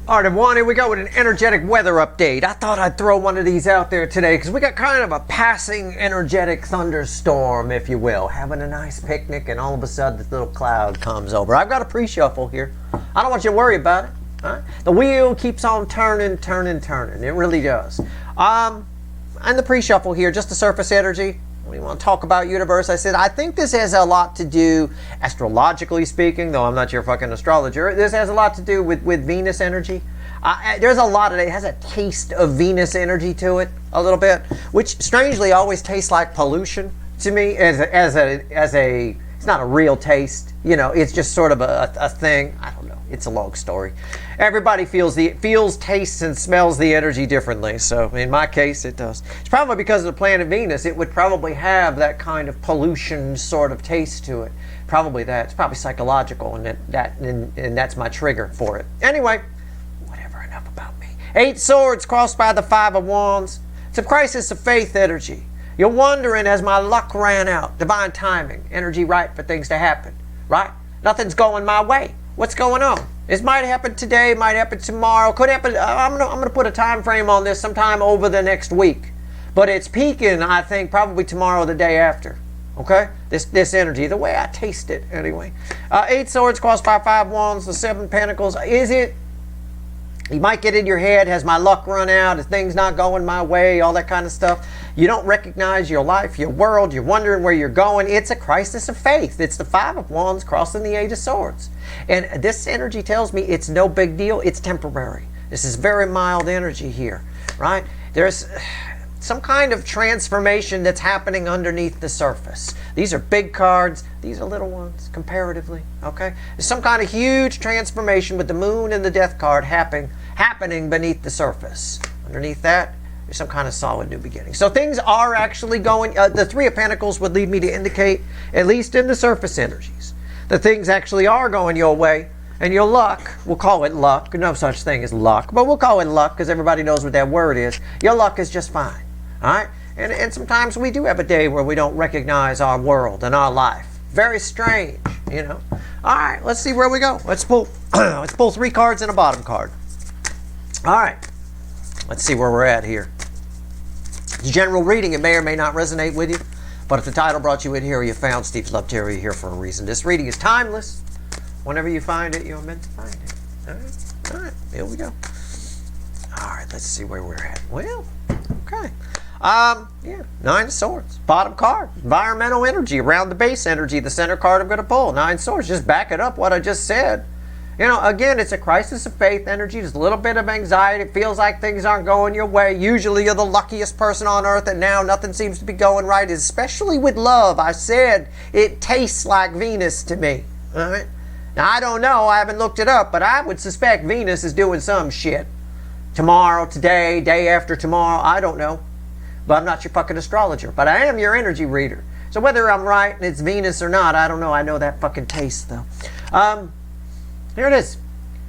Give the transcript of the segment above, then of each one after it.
All right, everyone, here we go with an energetic weather update. I thought I'd throw one of these out there today because we got kind of a passing energetic thunderstorm, if you will. Having a nice picnic and all of a sudden this little cloud comes over. I've got a pre-shuffle here. I don't want you to worry about it. All right? The wheel keeps on turning. It really does. And the pre-shuffle here, just the surface energy. We want to talk about universe. I said, I think this has a lot to do, astrologically speaking, though I'm not your fucking astrologer, this has a lot to do with Venus energy. There's a lot of it. It has a taste of Venus energy to it, a little bit, which strangely always tastes like pollution to me as a it's not a real taste, you know, it's just sort of a thing. I don't know. It's a long story. Everybody feels, tastes, and smells the energy differently. So in my case, it does. It's probably because of the planet Venus. It would probably have that kind of pollution sort of taste to it. Probably that. It's probably psychological, and that's my trigger for it. Anyway, whatever. Enough about me. 8 swords crossed by the 5 of wands. It's a crisis of faith energy. You're wondering, as my luck ran out, divine timing, energy right for things to happen, right? Nothing's going my way. What's going on? This might happen today, might happen tomorrow, could happen. I'm gonna put a time frame on this sometime over the next week. But it's peaking, I think, probably tomorrow or the day after. Okay? This energy, the way I taste it anyway. 8 swords crossed by 5 wands, the 7 pentacles. Is it? You might get in your head, has my luck run out? Is things not going my way? All that kind of stuff. You don't recognize your life, your world. You're wondering where you're going. It's a crisis of faith. It's the 5 of wands crossing the 8 of swords. And this energy tells me it's no big deal. It's temporary. This is very mild energy here, right? There's some kind of transformation that's happening underneath the surface. These are big cards. These are little ones, comparatively, okay? There's some kind of huge transformation with the moon and the death card happening beneath the surface. Underneath that, there's some kind of solid new beginning. So things are actually going, the 3 of Pentacles would lead me to indicate, at least in the surface energies, that things actually are going your way. And your luck, we'll call it luck, no such thing as luck, but we'll call it luck because everybody knows what that word is. Your luck is just fine. All right? And sometimes we do have a day where we don't recognize our world and our life. Very strange, you know. All right, let's see where we go. Let's pull 3 cards and a bottom card. All right. Let's see where we're at here. General reading, it may or may not resonate with you, but if the title brought you in here or you found Steve's Love Tarot here for a reason. This reading is timeless. Whenever you find it, you're meant to find it. All right, here we go. All right, let's see where we're at. Well, okay. Yeah, 9 of swords. Bottom card, environmental energy, around the base energy, the center card I'm going to pull. 9 swords, just backing up what I just said. You know, again, it's a crisis of faith energy. There's a little bit of anxiety. It feels like things aren't going your way. Usually you're the luckiest person on earth, and now nothing seems to be going right, especially with love. I said it tastes like Venus to me. All right? Now, I don't know. I haven't looked it up, but I would suspect Venus is doing some shit. Tomorrow, today, day after tomorrow, I don't know. But I'm not your fucking astrologer. But I am your energy reader. So whether I'm right and it's Venus or not, I don't know. I know that fucking taste, though. Here it is.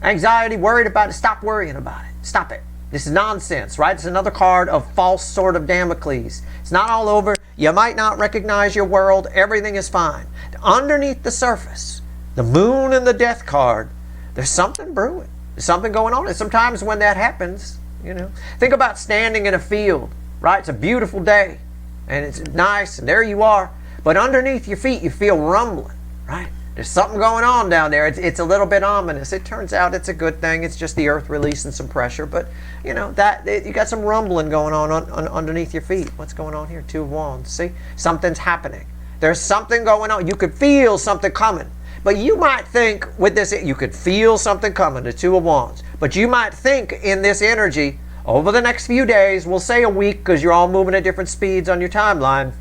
Anxiety, worried about it. Stop worrying about it. Stop it. This is nonsense, right? It's another card of false sword of Damocles. It's not all over. You might not recognize your world. Everything is fine. Underneath the surface, the moon and the death card, there's something brewing. There's something going on. And sometimes when that happens, you know, think about standing in a field, right? It's a beautiful day and it's nice and there you are. But underneath your feet, you feel rumbling, right? There's something going on down there. It's a little bit ominous. It turns out it's a good thing. It's just the earth releasing some pressure. But, you know, you got some rumbling going on underneath your feet. What's going on here? 2 of wands. See? Something's happening. There's something going on. You could feel something coming. But you might think with this, you could feel something coming, the 2 of wands. But you might think in this energy, over the next few days, we'll say a week because you're all moving at different speeds on your timeline,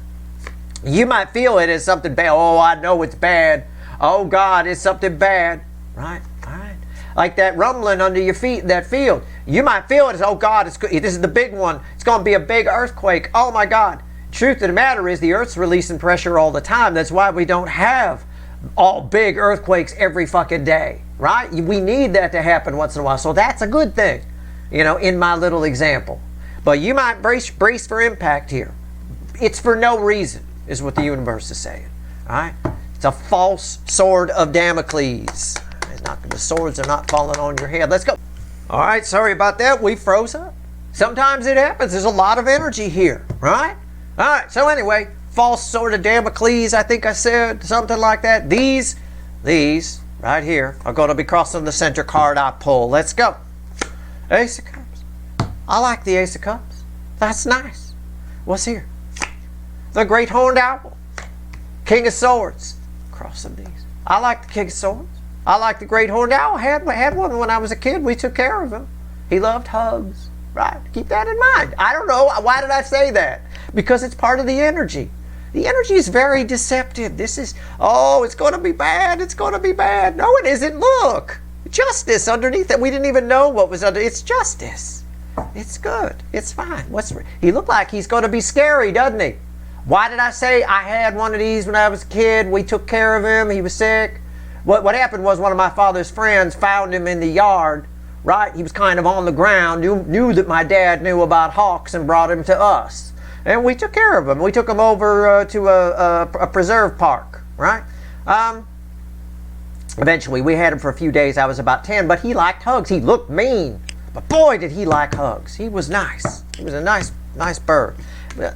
you might feel it as something bad. Oh, I know it's bad. Oh, God, it's something bad. Right? All right. Like that rumbling under your feet in that field. You might feel it as, oh, God, this is the big one. It's going to be a big earthquake. Oh, my God. Truth of the matter is the earth's releasing pressure all the time. That's why we don't have all big earthquakes every fucking day. Right? We need that to happen once in a while. So that's a good thing, you know, in my little example. But you might brace for impact here. It's for no reason, is what the universe is saying. All right? It's a false sword of Damocles. The swords are not falling on your head. Let's go. All right, sorry about that. We froze up. Sometimes it happens. There's a lot of energy here, right? All right, so anyway, false sword of Damocles, I think I said, something like that. These right here are going to be crossing the center card I pull. Let's go. Ace of Cups. I like the Ace of Cups. That's nice. What's here? The Great Horned Owl. King of Swords. Cross some these. I like the King of Swords. I like the Great Horned Owl. I had one when I was a kid. We took care of him. He loved hugs. Right? Keep that in mind. I don't know. Why did I say that? Because it's part of the energy. The energy is very deceptive. This is, oh, it's going to be bad. It's going to be bad. No, it isn't. Look. Justice underneath it. We didn't even know what was under. It's justice. It's good. It's fine. He looked like he's going to be scary, doesn't he? Why did I say I had one of these when I was a kid? We took care of him. He was sick. What happened was one of my father's friends found him in the yard. Right? He was kind of on the ground, knew that my dad knew about hawks and brought him to us. And we took care of him. We took him over to a preserve park, right? Eventually, we had him for a few days. I was about 10, but he liked hugs. He looked mean, but boy, did he like hugs. He was nice. He was a nice bird.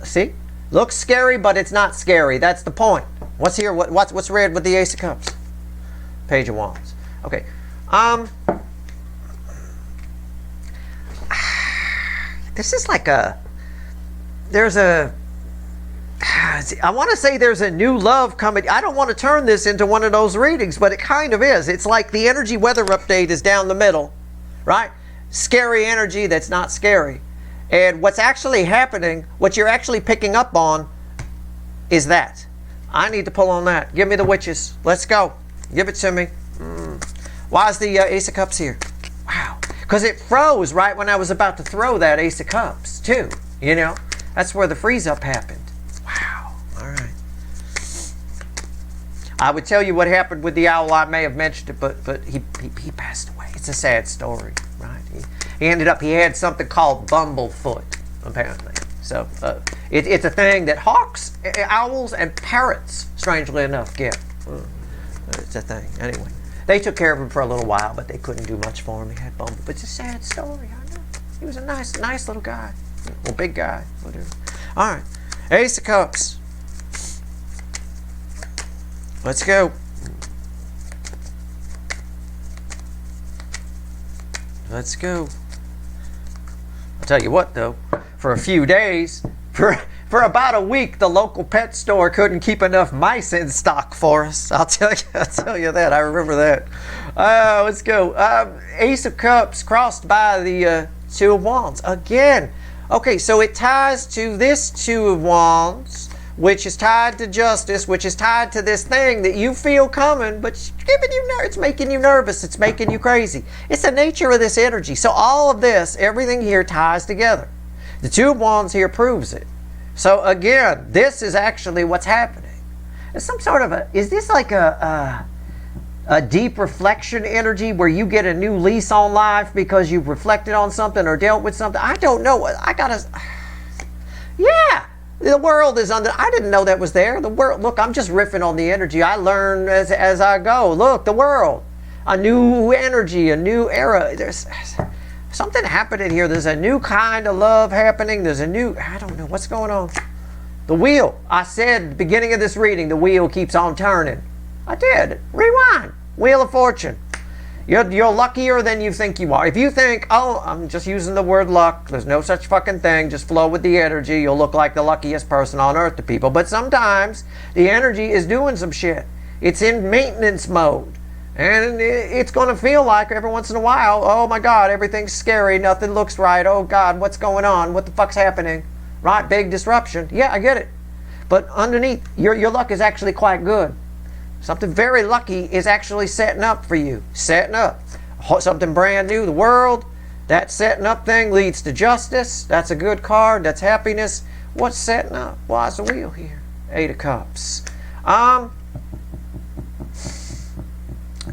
See? Looks scary, but it's not scary. That's the point. What's here? What's read with the Ace of Cups? Page of Wands. Okay. This is like I want to say there's a new love coming. I don't want to turn this into one of those readings, but it kind of is. It's like the energy weather update is down the middle, right? Scary energy that's not scary. And what's actually happening, what you're actually picking up on is that. I need to pull on that. Give me the witches. Let's go. Give it to me. Why is the Ace of Cups here? Wow. Because it froze right when I was about to throw that Ace of Cups, too. You know? That's where the freeze-up happened. Wow. All right. I would tell you what happened with the owl. I may have mentioned it, but he passed away. It's a sad story, right? He ended up, he had something called bumblefoot, apparently. So it's a thing that hawks, owls, and parrots, strangely enough, get. It's a thing. Anyway. They took care of him for a little while, but they couldn't do much for him. He had bumble. But it's a sad story, I know. He was a nice little guy. Or big guy, whatever. All right. Ace of Cups. Let's go. Let's go. I'll tell you what, though. For a few days, for about a week, the local pet store couldn't keep enough mice in stock for us. I'll tell you that. I remember that. Let's go. Ace of Cups crossed by the Two of Wands again. Okay, so it ties to this Two of Wands, which is tied to justice, which is tied to this thing that you feel coming, but it's making you nervous. It's making you crazy. It's the nature of this energy. So all of this, everything here ties together. The Two of Wands here proves it. So again, this is actually what's happening. It's some sort of is this like a deep reflection energy where you get a new lease on life because you've reflected on something or dealt with something? I don't know. Yeah, the world is under, I didn't know that was there. The world, look, I'm just riffing on the energy. I learn as I go. Look, the world, a new energy, a new era. There's something happening here. There's a new kind of love happening. There's a new, I don't know what's going on. The wheel. I said at the beginning of this reading, the wheel keeps on turning. I did. Rewind. Wheel of Fortune. You're luckier than you think you are. If you think, oh, I'm just using the word luck, there's no such fucking thing, just flow with the energy, you'll look like the luckiest person on earth to people. But sometimes the energy is doing some shit. It's in maintenance mode. And it's going to feel like every once in a while, oh my God, everything's scary, nothing looks right, oh God, what's going on, what the fuck's happening, right? Big disruption. Yeah, I get it. But underneath, your luck is actually quite good. Something very lucky is actually setting up for you. Setting up. Something brand new, the world, that setting up thing leads to justice. That's a good card, that's happiness. What's setting up? Why is the wheel here? Eight of Cups.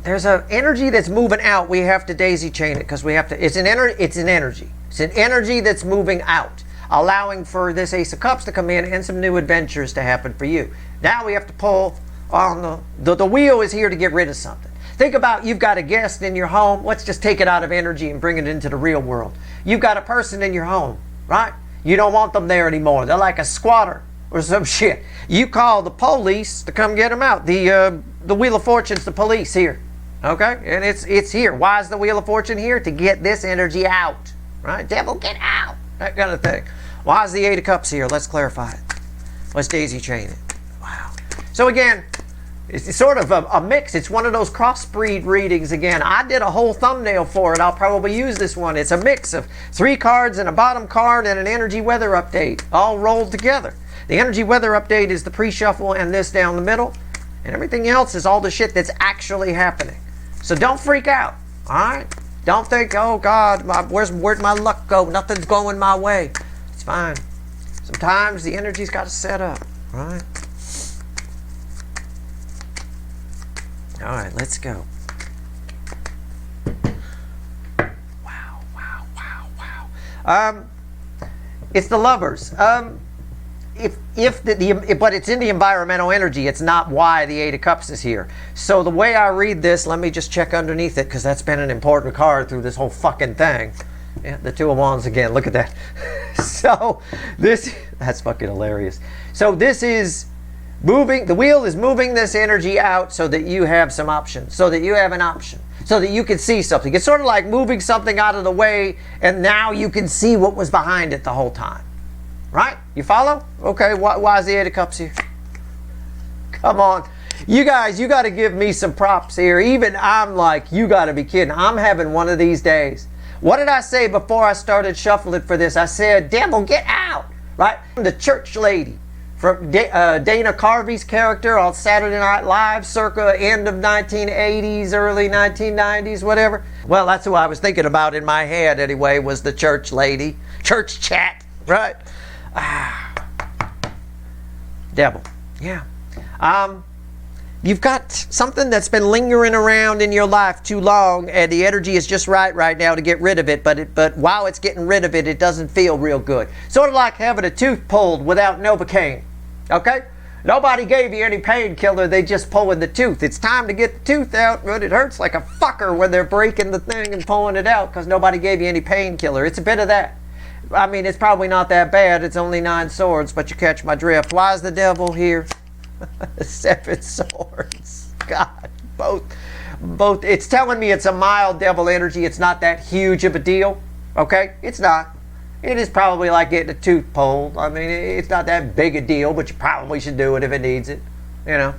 There's an energy that's moving out. We have to daisy chain it because we have to. It's an energy. It's an energy that's moving out, allowing for this Ace of Cups to come in and some new adventures to happen for you. Now we have to pull on the wheel is here to get rid of something. Think about, you've got a guest in your home. Let's just take it out of energy and bring it into the real world. You've got a person in your home, right? You don't want them there anymore. They're like a squatter or some shit. You call the police to come get them out. The Wheel of Fortune's the police here, okay? And it's here. Why is the Wheel of Fortune here? To get this energy out, right? Devil, get out, that kind of thing. Why is the Eight of Cups here? Let's clarify it. Let's daisy chain it. Wow. So again, it's sort of a mix. It's one of those crossbreed readings again. I did a whole thumbnail for it. I'll probably use this one. It's a mix of 3 cards and a bottom card and an energy weather update all rolled together. The energy weather update is the pre-shuffle and this down the middle. And everything else is all the shit that's actually happening. So don't freak out, all right? Don't think, oh God, where'd my luck go? Nothing's going my way. It's fine. Sometimes the energy's got to set up, all right? All right, let's go. Wow, wow, wow, wow. It's the Lovers. But it's in the environmental energy. It's not why the Eight of Cups is here. So the way I read this, let me just check underneath it, because that's been an important card through this whole fucking thing. Yeah, the Two of Wands again. Look at that. So that's fucking hilarious. So this is moving, the wheel is moving this energy out so that you have some options, so that you have an option, so that you can see something. It's sort of like moving something out of the way, and now you can see what was behind it the whole time. Right? You follow? Okay, why is the Eight of Cups here? Come on. You guys, you got to give me some props here. Even I'm like, you got to be kidding. I'm having one of these days. What did I say before I started shuffling for this? I said, devil, get out. Right? The church lady from Dana Carvey's character on Saturday Night Live circa end of 1980s, early 1990s, whatever. Well, that's who I was thinking about in my head anyway, was the church lady. Church chat, right? Devil. Yeah. You've got something that's been lingering around in your life too long, and the energy is just right now to get rid of it, but while it's getting rid of it, it doesn't feel real good. Sort of like having a tooth pulled without Novocaine. Okay? Nobody gave you any painkiller, they just pulling the tooth. It's time to get the tooth out, but it hurts like a fucker when they're breaking the thing and pulling it out because nobody gave you any painkiller. It's a bit of that. I mean, it's probably not that bad. It's only 9 swords, but you catch my drift. Why is the devil here? 7 swords. God, both. It's telling me it's a mild devil energy. It's not that huge of a deal. Okay? It's not. It is probably like getting a tooth pulled. I mean, it's not that big a deal, but you probably should do it if it needs it. You know?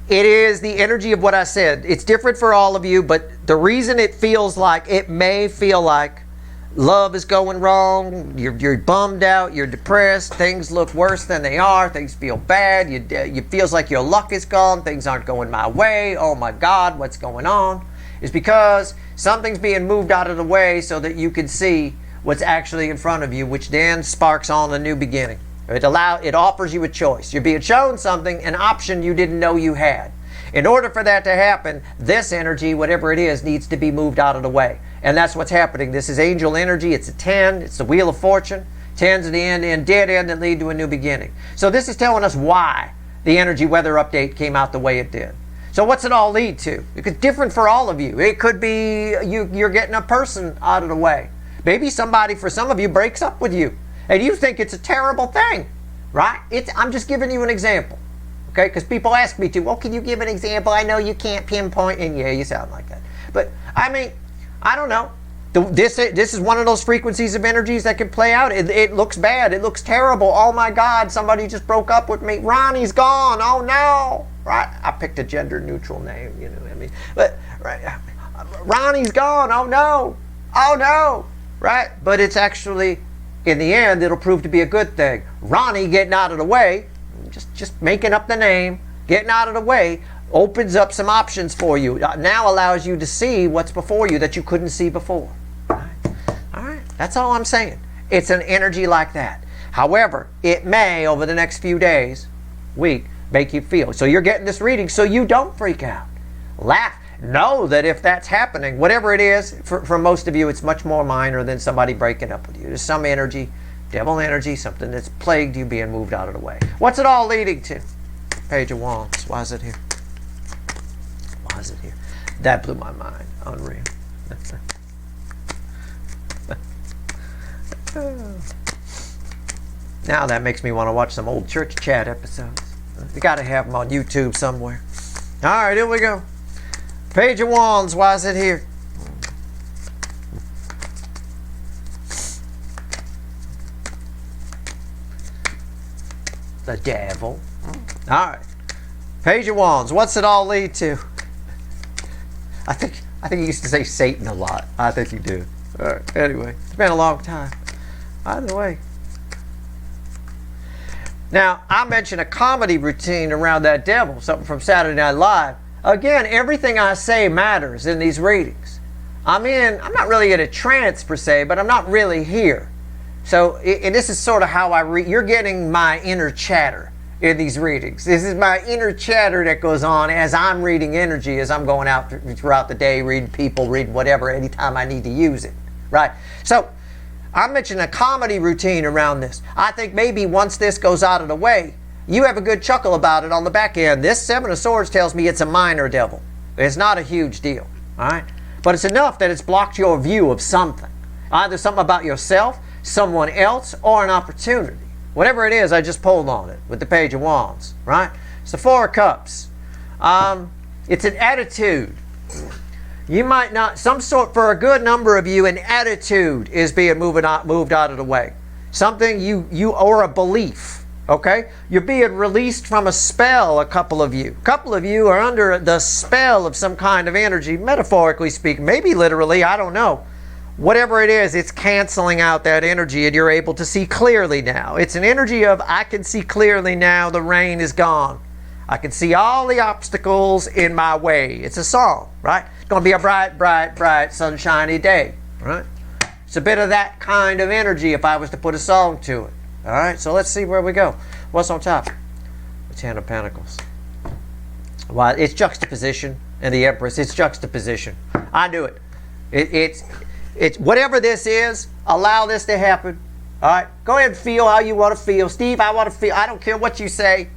It is the energy of what I said. It's different for all of you, but the reason it feels like, it may feel like love is going wrong, you're bummed out, you're depressed, things look worse than they are, things feel bad, you feels like your luck is gone, things aren't going my way, oh my God, what's going on? Is because something's being moved out of the way so that you can see what's actually in front of you, which then sparks on a new beginning. It offers you a choice. You're being shown something, an option you didn't know you had. In order for that to happen, this energy, whatever it is, needs to be moved out of the way. And that's what's happening. This is angel energy. It's a 10. It's the Wheel of Fortune. 10's the end, dead end that lead to a new beginning. So this is telling us why the energy weather update came out the way it did. So what's it all lead to? It's different for all of you. It could be you're getting a person out of the way. Maybe somebody, for some of you, breaks up with you. And you think it's a terrible thing, right? I'm just giving you an example. Okay, because people ask me to, well, can you give an example? I know you can't pinpoint, and yeah, you sound like that. But, I mean, I don't know. This is one of those frequencies of energies that can play out. It looks bad. It looks terrible. Oh, my God, somebody just broke up with me. Ronnie's gone. Oh, no. Right? I picked a gender-neutral name, you know what I mean? But, right, Ronnie's gone. Oh, no. Oh, no. Right? But it's actually, in the end, it'll prove to be a good thing. Ronnie getting out of the way, just making up the name, getting out of the way, opens up some options for you. Now allows you to see what's before you that you couldn't see before. All right. That's all I'm saying. It's an energy like that. However, it may, over the next few days, week, make you feel. So you're getting this reading so you don't freak out. Laugh. Know that if that's happening, whatever it is, for most of you, it's much more minor than somebody breaking up with you. There's some energy, devil energy, something that's plagued you being moved out of the way. What's it all leading to? Page of Wands. Why is it here? That blew my mind. Unreal. Now that makes me want to watch some old church chat episodes. You got to have them on YouTube somewhere. All right, here we go. Page of Wands. Why is it here? The devil. All right. Page of Wands. What's it all lead to? I think you used to say Satan a lot. I think you do. All right. Anyway, it's been a long time. Either way. Now, I mentioned a comedy routine around that devil, something from Saturday Night Live. Again, everything I say matters in these readings. I'm not really in a trance per se, but I'm not really here. So, and this is sort of how I read. You're getting my inner chatter in these readings. This is my inner chatter that goes on as I'm reading energy, as I'm going out throughout the day, reading people, reading whatever, anytime I need to use it, right? So, I mentioned a comedy routine around this. I think maybe once this goes out of the way, you have a good chuckle about it on the back end. This Seven of Swords tells me it's a minor devil. It's not a huge deal, all right? But it's enough that it's blocked your view of something. Either something about yourself, someone else, or an opportunity. Whatever it is, I just pulled on it with the Page of Wands, right? It's the Four of Cups. It's an attitude. You might not, for a good number of you, an attitude is being moved out of the way. Something or a belief, okay? You're being released from a spell, a couple of you. A couple of you are under the spell of some kind of energy, metaphorically speaking, maybe literally, I don't know. Whatever it is, it's canceling out that energy and you're able to see clearly now. It's an energy of, I can see clearly now, the rain is gone. I can see all the obstacles in my way. It's a song, right? It's going to be a bright, bright, bright, sunshiny day, right? It's a bit of that kind of energy if I was to put a song to it. All right, so let's see where we go. What's on top? The Ten of Pentacles. Well, it's juxtaposition, and the Empress, it's juxtaposition. I knew it. It's whatever this is, allow this to happen. All right, go ahead and feel how you want to feel. Steve, I want to feel, I don't care what you say.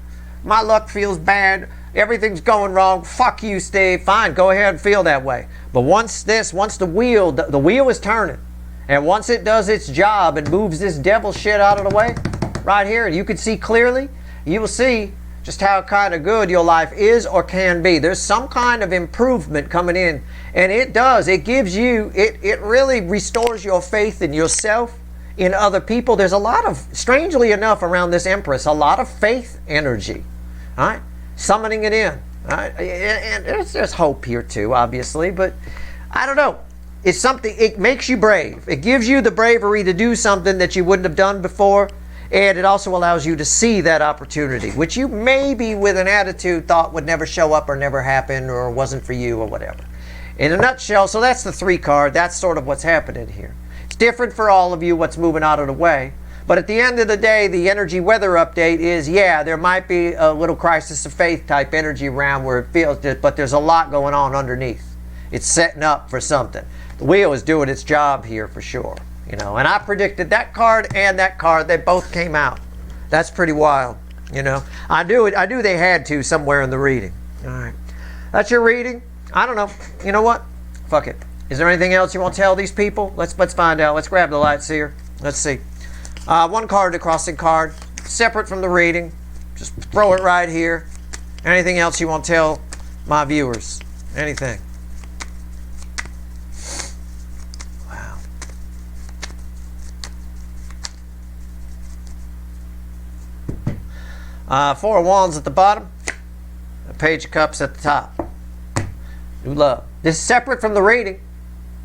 My luck feels bad. Everything's going wrong. Fuck you, Steve. Fine, go ahead and feel that way. But once the wheel is turning, and once it does its job and moves this devil shit out of the way, right here, and you can see clearly, you will see just how kind of good your life is or can be. There's some kind of improvement coming in, and it does. It gives you, it really restores your faith in yourself, in other people. There's a lot of, strangely enough, around this Empress, a lot of faith energy. All right, summoning it in. All right, and there's hope here too, obviously, but I don't know. It's something. It makes you brave. It gives you the bravery to do something that you wouldn't have done before, and it also allows you to see that opportunity, which you maybe with an attitude thought would never show up or never happen or wasn't for you or whatever. In a nutshell, so that's the 3 card. That's sort of what's happening here. It's different for all of you. What's moving out of the way. But at the end of the day, the energy weather update is, yeah, there might be a little crisis of faith type energy around where it feels, but there's a lot going on underneath. It's setting up for something. The wheel is doing its job here for sure, you know. And I predicted that card and that card. They both came out. That's pretty wild, you know. I knew they had to somewhere in the reading. All right, that's your reading. I don't know. You know what? Fuck it. Is there anything else you want to tell these people? Let's find out. Let's grab the lights here. Let's see. 1 card, the crossing card, separate from the reading. Just throw it right here. Anything else you want to tell my viewers? Anything? Wow. 4 of Wands at the bottom. A Page of Cups at the top. New love. This is separate from the reading.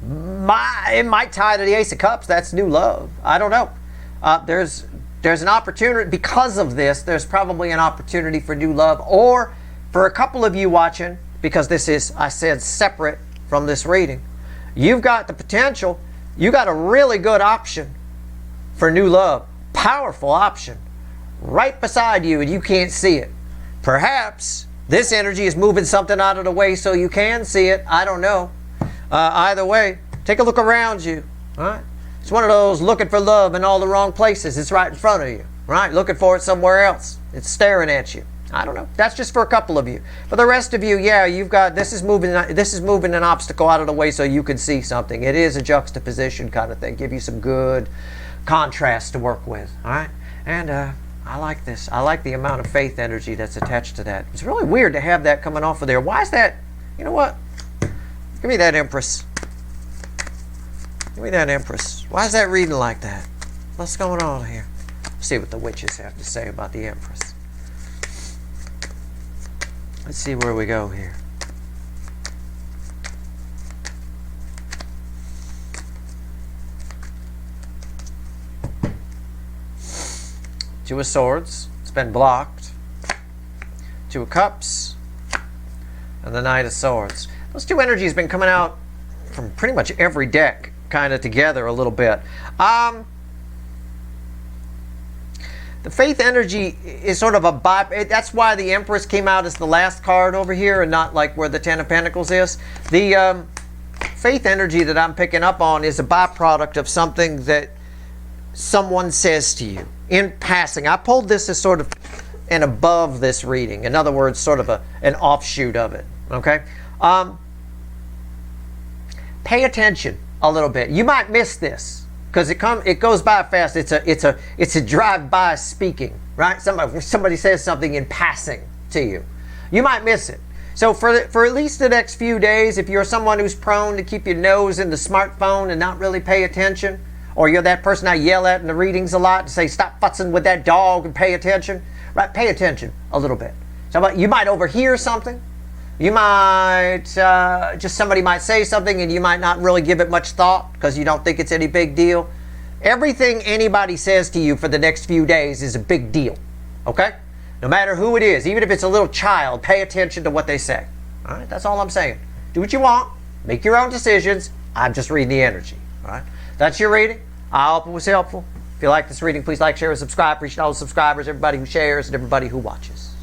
It might tie to the Ace of Cups. That's new love. I don't know. There's an opportunity because of this. There's probably an opportunity for new love, or for a couple of you watching, because this is, I said, separate from this reading. You've got the potential. You got a really good option for new love. Powerful option right beside you, and you can't see it. Perhaps this energy is moving something out of the way so you can see it. I don't know. Either way, take a look around you. All right. It's one of those looking for love in all the wrong places. It's right in front of you, right? Looking for it somewhere else. It's staring at you. I don't know. That's just for a couple of you. For the rest of you, yeah, you've got, this is moving an obstacle out of the way so you can see something. It is a juxtaposition kind of thing. Give you some good contrast to work with. All right? And I like this. I like the amount of faith energy that's attached to that. It's really weird to have that coming off of there. Why is that? You know what? Give me that Empress. Give me that Empress. Why is that reading like that? What's going on here? Let's see what the witches have to say about the Empress. Let's see where we go here. Two of Swords. It's been blocked. Two of Cups. And the Knight of Swords. Those two energies have been coming out from pretty much every deck kind of together a little bit. The faith energy is sort of a that's why the Empress came out as the last card over here and not like where the Ten of Pentacles is. The faith energy that I'm picking up on is a byproduct of something that someone says to you in passing. I pulled this as sort of an above this reading. In other words, sort of an offshoot of it. Okay? Pay attention a little bit. You might miss this. Because it goes by fast. It's a drive-by speaking, right? Somebody says something in passing to you. You might miss it. So for at least the next few days, if you're someone who's prone to keep your nose in the smartphone and not really pay attention, or you're that person I yell at in the readings a lot and say, stop futzing with that dog and pay attention, right? Pay attention a little bit. So you might overhear something. You might, somebody might say something and you might not really give it much thought because you don't think it's any big deal. Everything anybody says to you for the next few days is a big deal, okay? No matter who it is, even if it's a little child, pay attention to what they say. All right, that's all I'm saying. Do what you want, make your own decisions. I'm just reading the energy, all right? That's your reading. I hope it was helpful. If you like this reading, please like, share, and subscribe. Appreciate all the subscribers, everybody who shares, and everybody who watches.